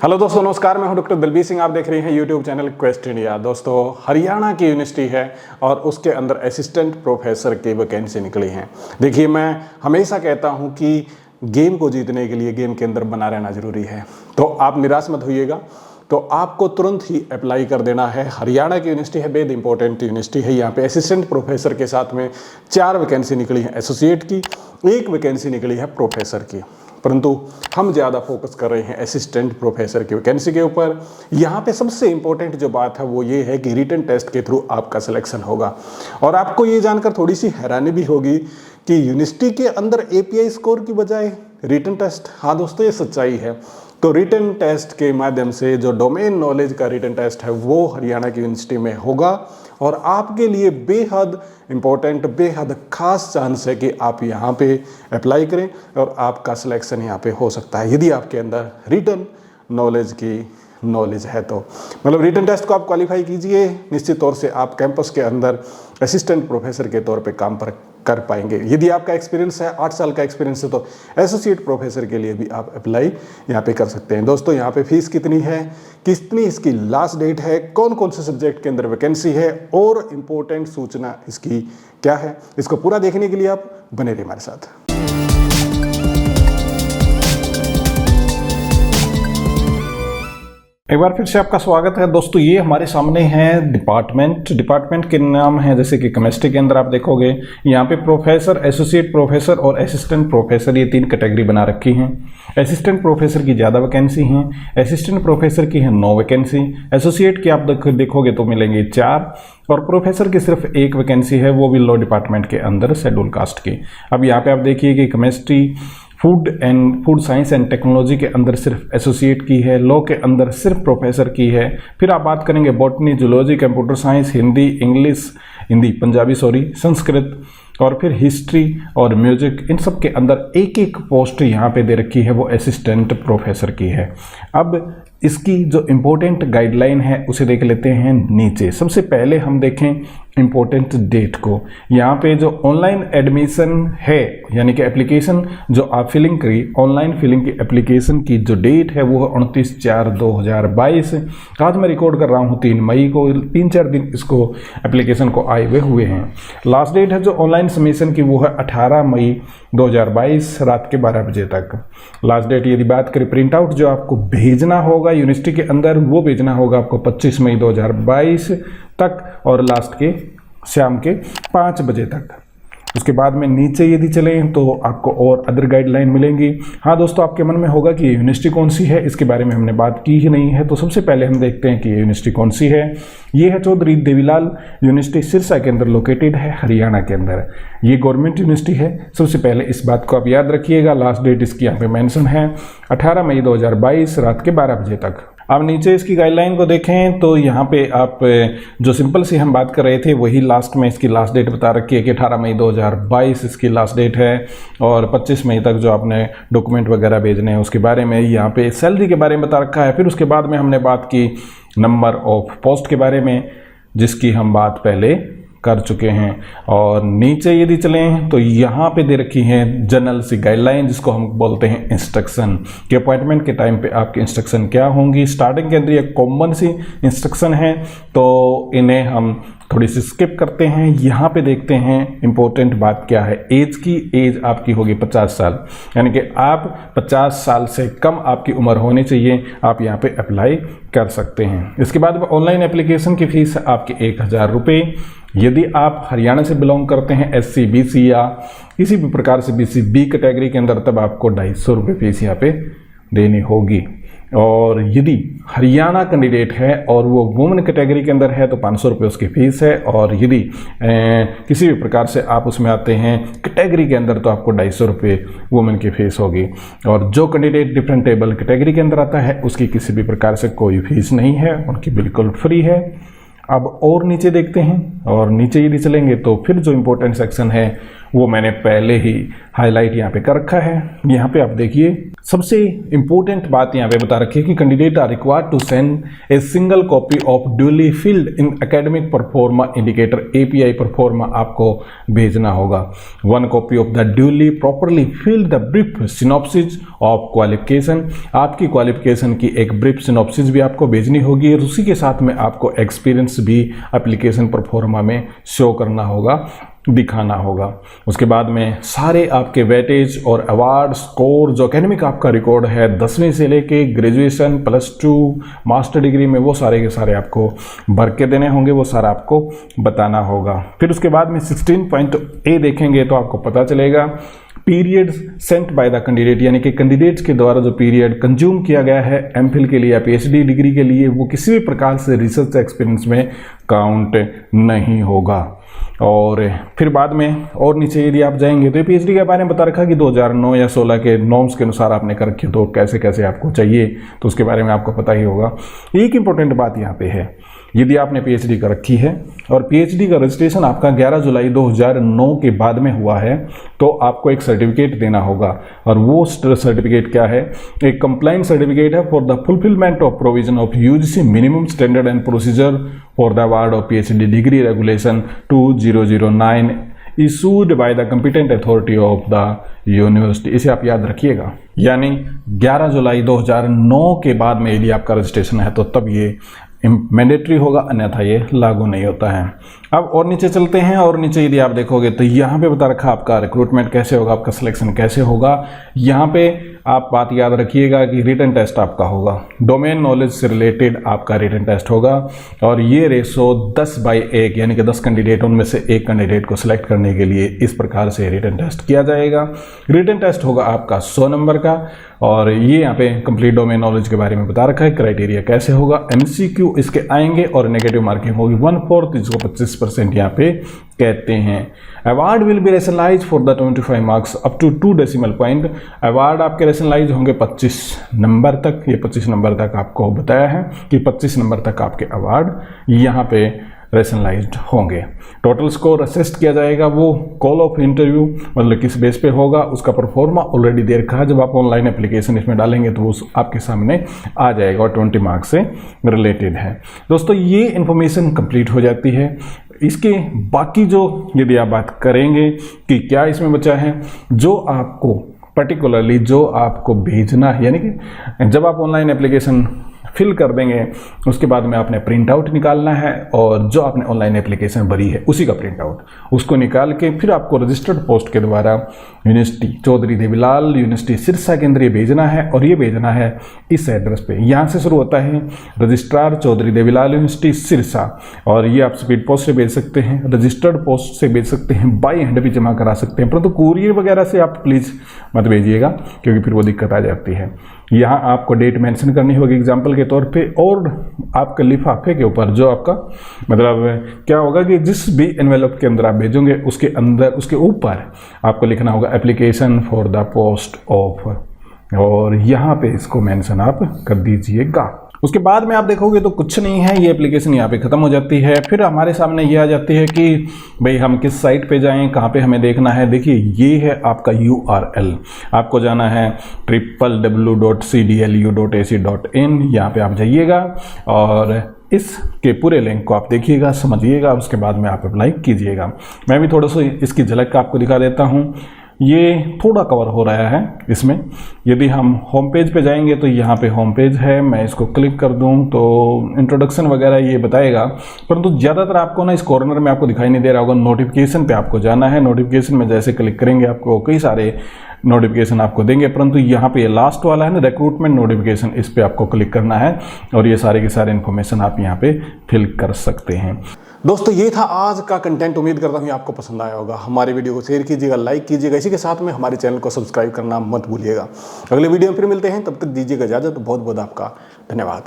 Hello दोस्तों, नमस्कार। मैं हूं डॉक्टर दलबीर सिंह। आप देख रहे हैं यूट्यूब चैनल क्वेस्ट इंडिया। दोस्तों, हरियाणा की यूनिवर्सिटी है और उसके अंदर असिस्टेंट प्रोफेसर की वैकेंसी निकली है। देखिए, मैं हमेशा कहता हूं कि गेम को जीतने के लिए गेम के अंदर बना रहना जरूरी है, तो आप निराश मत होइएगा। तो आपको तुरंत ही अप्लाई कर देना है। हरियाणा की यूनिवर्सिटी है, बेहद इंपॉर्टेंट यूनिवर्सिटी है। यहाँ पे असिस्टेंट प्रोफेसर के साथ में 4 वैकेंसी निकली है एसोसिएट की, 1 वैकेंसी निकली है प्रोफेसर की, परंतु हम ज़्यादा फोकस कर रहे हैं असिस्टेंट प्रोफेसर की वैकेंसी के ऊपर। यहाँ पे सबसे इंपॉर्टेंट जो बात है वो ये है कि रिटन टेस्ट के थ्रू आपका सिलेक्शन होगा। और आपको ये जानकर थोड़ी सी हैरानी भी होगी कि यूनिवर्सिटी के अंदर एपीआई स्कोर की बजाय रिटन टेस्ट। हाँ दोस्तों, ये सच्चाई है। तो रिटन टेस्ट के माध्यम से जो डोमेन नॉलेज का रिटन टेस्ट है वो हरियाणा की यूनिवर्सिटी में होगा और आपके लिए बेहद इंपॉर्टेंट, बेहद खास चांस है कि आप यहाँ पे अप्लाई करें और आपका सिलेक्शन यहाँ पे हो सकता है यदि आपके अंदर रिटन नॉलेज की नॉलेज है। तो मतलब रिटन टेस्ट को आप क्वालिफाई कीजिए, निश्चित तौर से आप कैंपस के अंदर असिस्टेंट प्रोफेसर के तौर पे काम कर पाएंगे। यदि आपका एक्सपीरियंस है, 8 साल का एक्सपीरियंस है, तो एसोसिएट प्रोफेसर के लिए भी आप अप्लाई यहाँ पे कर सकते हैं। दोस्तों, यहाँ पे फीस कितनी है, कितनी इसकी लास्ट डेट है, कौन कौन से सब्जेक्ट के अंदर वैकेंसी है और इम्पोर्टेंट सूचना इसकी क्या है, इसको पूरा देखने के लिए आप बने रहिए हमारे साथ। एक बार फिर से आपका स्वागत है दोस्तों। ये हमारे सामने है डिपार्टमेंट के नाम है, जैसे कि केमिस्ट्री के अंदर आप देखोगे यहाँ पे प्रोफेसर, एसोसिएट प्रोफेसर और असिस्टेंट प्रोफेसर, ये 3 कैटेगरी बना रखी हैं। असिस्टेंट प्रोफेसर की ज़्यादा वैकेंसी हैं, असिस्टेंट प्रोफेसर की है 9 वैकेंसी, एसोसिएट की आप देखोगे तो मिलेंगे 4 और प्रोफेसर की सिर्फ 1 वैकेंसी है, वो भी लॉ डिपार्टमेंट के अंदर शेड्यूल कास्ट की। अब यहाँ पे आप देखिए कि chemistry, food science and technology के अंदर सिर्फ एसोसिएट की है, लॉ के अंदर सिर्फ प्रोफेसर की है। फिर आप बात करेंगे botany, zoology, computer science, Punjabi Sanskrit और फिर हिस्ट्री और म्यूजिक, इन सब के अंदर एक एक पोस्ट यहाँ पे दे रखी है, वो असिस्टेंट प्रोफेसर की है। अब इसकी जो इम्पोर्टेंट गाइडलाइन है उसे देख लेते हैं नीचे। सबसे पहले हम देखें इम्पोर्टेंट डेट को। यहाँ पे जो ऑनलाइन एडमिशन है, यानी कि एप्लीकेशन जो आप फिलिंग करी, ऑनलाइन फिलिंग की एप्लीकेशन की जो डेट है वो है 29/4/2022। आज मैं रिकॉर्ड कर रहा हूँ 3 मई को, 3-4 दिन इसको एप्लीकेशन को आए हुए हैं। लास्ट डेट है जो ऑनलाइन सबमिशन की वो है 18 मई 2022 रात के 12 बजे तक लास्ट डेट। यदि बात करें प्रिंट आउट जो आपको भेजना होगा यूनिवर्सिटी के अंदर, वो भेजना होगा आपको 25 मई 2022 तक और लास्ट के शाम के 5 बजे तक। उसके बाद में नीचे यदि चलें तो आपको और अदर गाइडलाइन मिलेंगी। हाँ दोस्तों, आपके मन में होगा कि ये यूनिवर्सिटी कौन सी है, इसके बारे में हमने बात की ही नहीं है। तो सबसे पहले हम देखते हैं कि ये यूनिवर्सिटी कौन सी है। ये है चौधरी देवीलाल यूनिवर्सिटी, सिरसा के अंदर लोकेटेड है, हरियाणा के अंदर। ये गवर्नमेंट यूनिवर्सिटी है। सबसे पहले इस बात को आप याद रखिएगा। लास्ट डेट इसकी यहाँ पे मेंशन है 18 मई 2022 रात के 12 बजे तक। अब नीचे इसकी गाइडलाइन को देखें तो यहाँ पे आप जो सिंपल सी हम बात कर रहे थे वही लास्ट में इसकी लास्ट डेट बता रखी है कि 18 मई 2022 इसकी लास्ट डेट है और 25 मई तक जो आपने डॉक्यूमेंट वगैरह भेजने हैं उसके बारे में। यहाँ पे सैलरी के बारे में बता रखा है। फिर उसके बाद में हमने बात की नंबर ऑफ पोस्ट के बारे में, जिसकी हम बात पहले कर चुके हैं। और नीचे यदि चलें तो यहाँ पे दे रखी है जनरल सी गाइडलाइन, जिसको हम बोलते हैं इंस्ट्रक्शन, कि अपॉइंटमेंट के टाइम पे आपकी इंस्ट्रक्शन क्या होंगी। स्टार्टिंग के अंदर ये कॉमन सी इंस्ट्रक्शन है, तो इन्हें हम थोड़ी सी स्किप करते हैं। यहाँ पे देखते हैं इंपॉर्टेंट बात क्या है। एज की, एज आपकी होगी 50 साल, यानी कि आप 50 साल से कम आपकी उम्र होनी चाहिए, आप यहाँ पे अप्लाई कर सकते हैं। इसके बाद ऑनलाइन एप्लीकेशन की फीस है आपकी 1000 रुपये। यदि आप हरियाणा से बिलोंग करते हैं, SC, BC या किसी भी प्रकार से BC-B कैटेगरी के अंदर, तब आपको 250 रुपये फीस यहाँ पे देनी होगी। और यदि हरियाणा कैंडिडेट है और वो वुमेन कैटेगरी के अंदर है तो 500 रुपये उसकी फ़ीस है। और यदि किसी भी प्रकार से आप उसमें आते हैं कैटेगरी के अंदर तो आपको 250 रुपये वुमेन की फ़ीस होगी। और जो कैंडिडेट डिफरेंटेबल कैटेगरी के अंदर आता है उसकी किसी भी प्रकार से कोई फीस नहीं है, उनकी बिल्कुल फ्री है। अब और नीचे देखते हैं, और नीचे यदि चलेंगे तो फिर जो इम्पोर्टेंट सेक्शन है वो मैंने पहले ही हाईलाइट यहाँ पे कर रखा है। यहाँ पे आप देखिए सबसे इंपॉर्टेंट बात यहाँ पे बता रखी है कि candidate are required to send a single copy of duly filled in academic proforma indicator API proforma आपको भेजना होगा। 1 copy of the duly properly filled the brief synopsis of qualification, आपकी क्वालिफिकेशन की एक ब्रीफ सिनॉप्सिस भी आपको भेजनी होगी और उसी के साथ में आपको एक्सपीरियंस भी एप्लीकेशन परफॉर्मा में शो करना होगा, दिखाना होगा। उसके बाद में सारे आपके वेटेज और अवार्ड स्कोर जो एकेडमिक आपका रिकॉर्ड है 10वीं से लेके ग्रेजुएशन +2 मास्टर डिग्री में, वो सारे के सारे आपको भर के देने होंगे, वो सारा आपको बताना होगा। फिर उसके बाद में 16.A देखेंगे तो आपको पता चलेगा period sent by the candidate, यानी कि कैंडिडेट्स के द्वारा जो पीरियड कंज्यूम किया गया है MPhil के लिए या PhD डिग्री के लिए, वो किसी भी प्रकार से रिसर्च एक्सपीरियंस में काउंट नहीं होगा। और फिर बाद में और नीचे यदि आप जाएंगे तो PhD के बारे में बता रखा कि 2009 या 16 के नॉर्म्स के अनुसार आपने कर रखी, तो कैसे कैसे आपको चाहिए तो उसके बारे में आपको पता ही होगा। एक इंपॉर्टेंट बात यहाँ पे है, यदि आपने PhD कर रखी है और PhD का रजिस्ट्रेशन आपका 11 जुलाई 2009 के बाद में हुआ है, तो आपको एक सर्टिफिकेट देना होगा। और वो सर्टिफिकेट क्या है? एक कंप्लाइंट सर्टिफिकेट है for the fulfilment of provision of UGC minimum standard and procedure for the award of PhD degree regulation 2009 issued by the competent authority of the university. इसे आप याद रखिएगा, यानी 11 जुलाई 2009 के बाद में यदि आपका रजिस्ट्रेशन है तो तब ये मैंडेटरी होगा, अन्यथा ये लागू नहीं होता है। अब और नीचे चलते हैं, और नीचे यदि आप देखोगे तो यहाँ पे बता रखा आपका रिक्रूटमेंट कैसे होगा, आपका सिलेक्शन कैसे होगा। यहाँ पे आप बात याद रखिएगा कि रिटन टेस्ट आपका होगा, डोमेन नॉलेज से रिलेटेड आपका रिटन टेस्ट होगा, और ये रेशो 10/1 यानी कि 10 कैंडिडेट, उनमें से एक कैंडिडेट को सिलेक्ट करने के लिए इस प्रकार से रिटन टेस्ट किया जाएगा। रिटन टेस्ट होगा आपका 100 नंबर का, और ये यहाँ पे कंप्लीट डोमेन नॉलेज के बारे में बता रखा है। क्राइटेरिया कैसे होगा, MCQ इसके आएंगे और नेगेटिव मार्किंग होगी 1/4, इसको 25% यहाँ पे कहते हैं। Award will be rationalise for the 25 marks up to 2 decimal point. Award आपके रेशनलाइज होंगे 25 नंबर तक, ये 25 नंबर तक आपको बताया है कि 25 नंबर तक आपके अवार्ड यहाँ पे रेशनलाइज्ड होंगे। टोटल स्कोर असेस्ट किया जाएगा, वो कॉल ऑफ इंटरव्यू मतलब किस बेस पे होगा, उसका परफॉर्मा ऑलरेडी दे रखा है। जब आप ऑनलाइन एप्लीकेशन इसमें डालेंगे तो वो आपके सामने आ जाएगा और 20 मार्क्स से रिलेटेड है। दोस्तों ये इन्फॉर्मेशन कंप्लीट हो जाती है। इसके बाकी जो यदि आप बात करेंगे कि क्या इसमें बचा है, जो आपको पर्टिकुलरली जो आपको भेजना है, यानी कि जब आप ऑनलाइन एप्लीकेशन फिल कर देंगे उसके बाद में आपने प्रिंट आउट निकालना है, और जो आपने ऑनलाइन एप्लीकेशन भरी है उसी का प्रिंट आउट उसको निकाल के फिर आपको रजिस्टर्ड पोस्ट के द्वारा यूनिवर्सिटी चौधरी देवीलाल यूनिवर्सिटी सिरसा के अंदर ये भेजना है, और ये भेजना है इस एड्रेस पे। यहाँ से शुरू होता है रजिस्ट्रार चौधरी देवीलाल यूनिवर्सिटी सिरसा, और ये आप स्पीड पोस्ट से भेज सकते हैं, रजिस्टर्ड पोस्ट से भेज सकते हैं, बाई हैंड भी जमा करा सकते हैं, परंतु कुरियर वगैरह से आप प्लीज़ मत भेजिएगा क्योंकि फिर वो दिक्कत आ जाती है। यहाँ आपको डेट मेंशन करनी होगी एग्जाम्पल के तौर पे, और आपके लिफाफे के ऊपर जो आपका मतलब क्या होगा कि जिस भी एनवेलप के अंदर आप भेजोगे उसके अंदर उसके ऊपर आपको लिखना होगा application for the post of, और यहाँ पे इसको मेंशन आप कर दीजिएगा। उसके बाद में आप देखोगे तो कुछ नहीं है, ये एप्लीकेशन यहाँ पे ख़त्म हो जाती है। फिर हमारे सामने ये आ जाती है कि भाई हम किस साइट पे जाएं, कहाँ पे हमें देखना है। देखिए ये है आपका URL, आपको जाना है www.cdlu.ac.in, यहाँ पे आप जाइएगा और इसके पूरे लिंक को आप देखिएगा, समझिएगा, उसके बाद में आप अप्लाई कीजिएगा। मैं भी थोड़ा सा इसकी झलक आपको दिखा देता हूँ। ये थोड़ा कवर हो रहा है इसमें। यदि हम होम पेज पे जाएंगे तो यहाँ पे होम पेज है, मैं इसको क्लिक कर दूँ तो इंट्रोडक्शन वगैरह ये बताएगा, परंतु ज़्यादातर आपको ना इस कॉर्नर में आपको दिखाई नहीं दे रहा होगा। नोटिफिकेशन पे आपको जाना है, नोटिफिकेशन में जैसे क्लिक करेंगे आपको कई सारे नोटिफिकेशन आपको देंगे, परंतु यहाँ पे ये लास्ट वाला है ना रिक्रूटमेंट नोटिफिकेशन, इस पे आपको क्लिक करना है और ये सारे के सारे इन्फॉर्मेशन आप यहाँ पे फिल कर सकते हैं। दोस्तों ये था आज का कंटेंट, उम्मीद करता हूँ आपको पसंद आया होगा। हमारे वीडियो को शेयर कीजिएगा, लाइक कीजिएगा, इसी के साथ में हमारे चैनल को सब्सक्राइब करना मत भूलिएगा। अगले वीडियो में फिर मिलते हैं, तब तक दीजिएगा इजाज़त। बहुत बहुत आपका धन्यवाद।